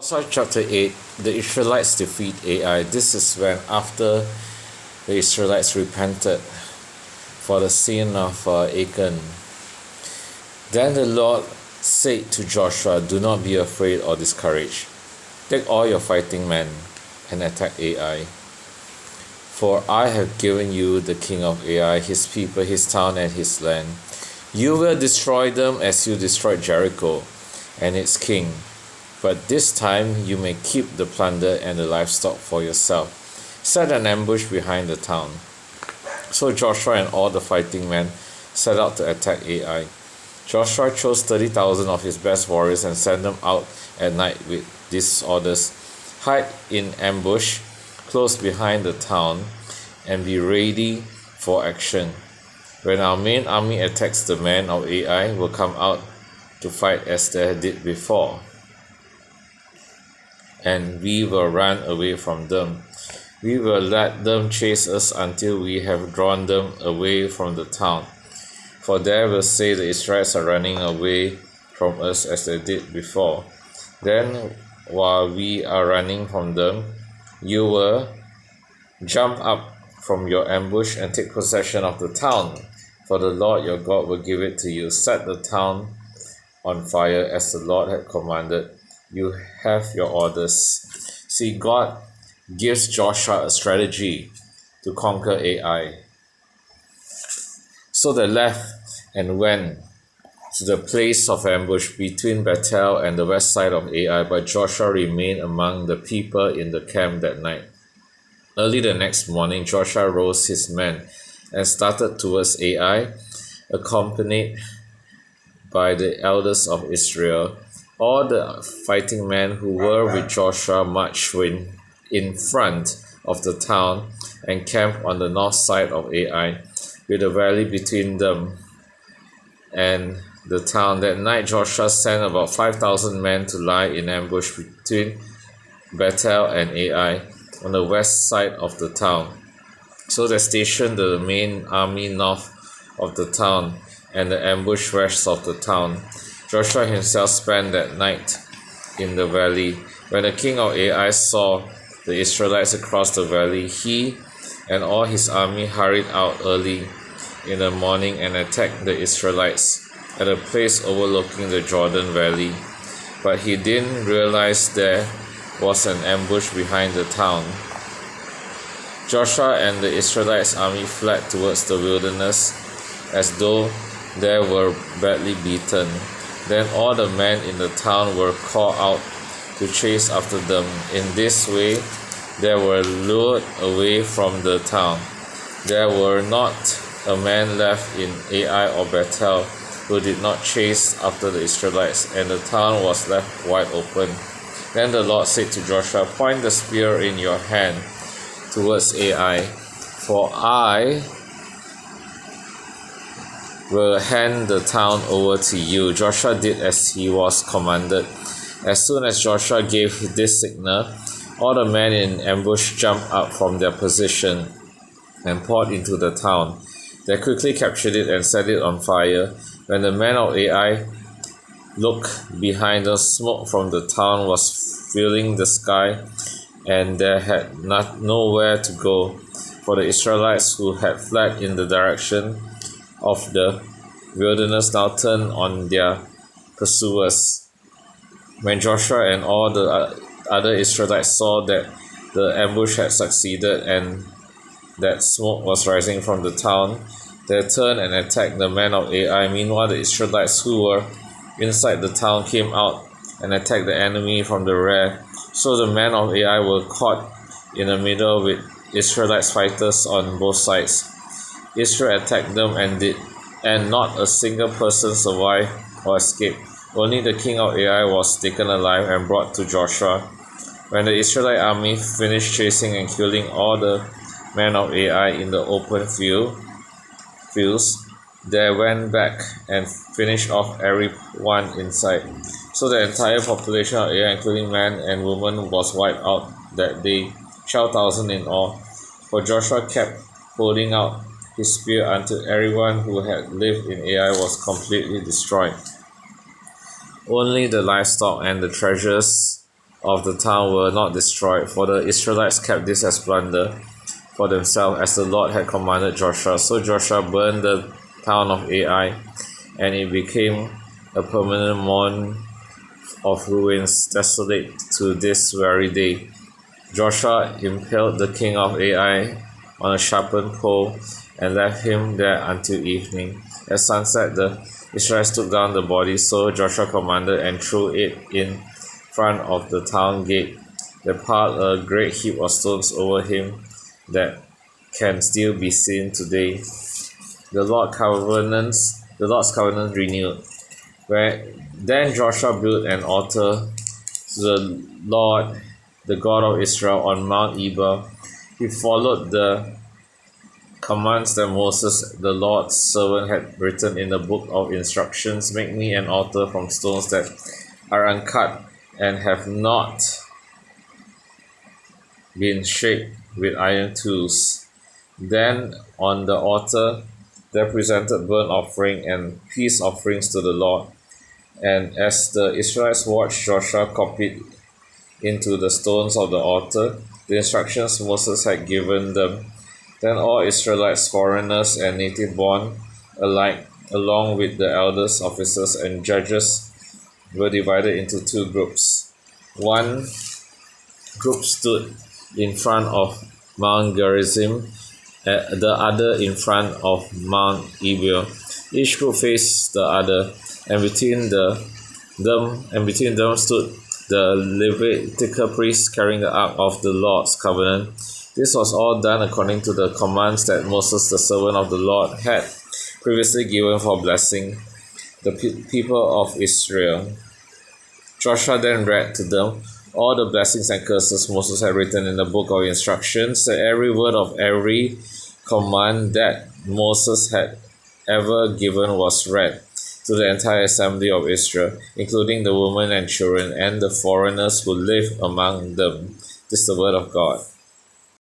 Joshua chapter 8, the Israelites defeat Ai. This is when after the Israelites repented for the sin of Achan. Then the Lord said to Joshua, "Do not be afraid or discouraged. Take all your fighting men and attack Ai. For I have given you the king of Ai, his people, his town, and his land. You will destroy them as you destroyed Jericho and its king. But this time you may keep the plunder and the livestock for yourself. Set an ambush behind the town." So Joshua and all the fighting men set out to attack Ai. Joshua chose 30,000 of his best warriors and sent them out at night with these orders: "Hide in ambush close behind the town and be ready for action. When our main army attacks, the men of Ai will come out to fight as they did before, and we will run away from them. We will let them chase us until we have drawn them away from the town. For they will say the Israelites are running away from us as they did before. Then, while we are running from them, you will jump up from your ambush and take possession of the town, for the Lord your God will give it to you. Set the town on fire as the Lord had commanded. You have your orders." See, God gives Joshua a strategy to conquer Ai. So they left and went to the place of ambush between Bethel and the west side of Ai, but Joshua remained among the people in the camp that night. Early the next morning, Joshua rose his men and started towards Ai, accompanied by the elders of Israel. All the fighting men who were with Joshua marched in front of the town and camped on the north side of Ai, with a valley between them and the town. That night Joshua sent about 5,000 men to lie in ambush between Bethel and Ai on the west side of the town. So they stationed the main army north of the town and the ambush west of the town. Joshua himself spent that night in the valley. When the king of Ai saw the Israelites across the valley, he and all his army hurried out early in the morning and attacked the Israelites at a place overlooking the Jordan Valley. But he didn't realize there was an ambush behind the town. Joshua and the Israelites' army fled towards the wilderness as though they were badly beaten. Then all the men in the town were called out to chase after them. In this way, they were lured away from the town. There were not a man left in Ai or Bethel who did not chase after the Israelites, and the town was left wide open. Then the Lord said to Joshua, "Point the spear in your hand towards Ai, for I will hand the town over to you." Joshua did as he was commanded. As soon as Joshua gave this signal, all the men in ambush jumped up from their position and poured into the town. They quickly captured it and set it on fire. When the men of Ai looked behind them, smoke from the town was filling the sky, and they had nowhere to go, for the Israelites who had fled in the direction of the wilderness now turned on their pursuers. When Joshua and all the other Israelites saw that the ambush had succeeded and that smoke was rising from the town, they turned and attacked the men of Ai. Meanwhile, the Israelites who were inside the town came out and attacked the enemy from the rear. So the men of Ai were caught in the middle with Israelites fighters on both sides. Israel attacked them and not a single person survived or escaped. Only the king of Ai was taken alive and brought to Joshua. When the Israelite army finished chasing and killing all the men of Ai in the open fields, they went back and finished off everyone inside. So the entire population of Ai, including men and women, was wiped out that day, 12,000 in all. For Joshua kept holding out his spear until everyone who had lived in Ai was completely destroyed. Only the livestock and the treasures of the town were not destroyed, for the Israelites kept this as plunder for themselves, as the Lord had commanded Joshua. So Joshua burned the town of Ai, and it became a permanent mound of ruins, desolate to this very day. Joshua impaled the king of Ai on a sharpened pole and left him there until evening. At sunset, the Israelites took down the body, so Joshua commanded and threw it in front of the town gate. They piled a great heap of stones over him that can still be seen today. The Lord's covenant renewed. Then Joshua built an altar to the Lord, the God of Israel, on Mount Ebal. He followed the commands that Moses, the Lord's servant, had written in the book of instructions. Make me an altar from stones that are uncut and have not been shaped with iron tools. Then on the altar they presented burnt offering and peace offerings to the Lord. And as the Israelites watched, Joshua copied into the stones of the altar the instructions Moses had given them. Then all Israelites, foreigners and native-born alike, along with the elders, officers, and judges, were divided into two groups. One group stood in front of Mount Gerizim, the other in front of Mount Ebal. Each group faced the other, and between them stood the Levitical priests carrying the ark of the Lord's covenant. This was all done according to the commands that Moses, the servant of the Lord, had previously given for blessing the people of Israel. Joshua then read to them all the blessings and curses Moses had written in the book of instructions. Every word of every command that Moses had ever given was read to the entire assembly of Israel, including the women and children and the foreigners who lived among them. This is the word of God.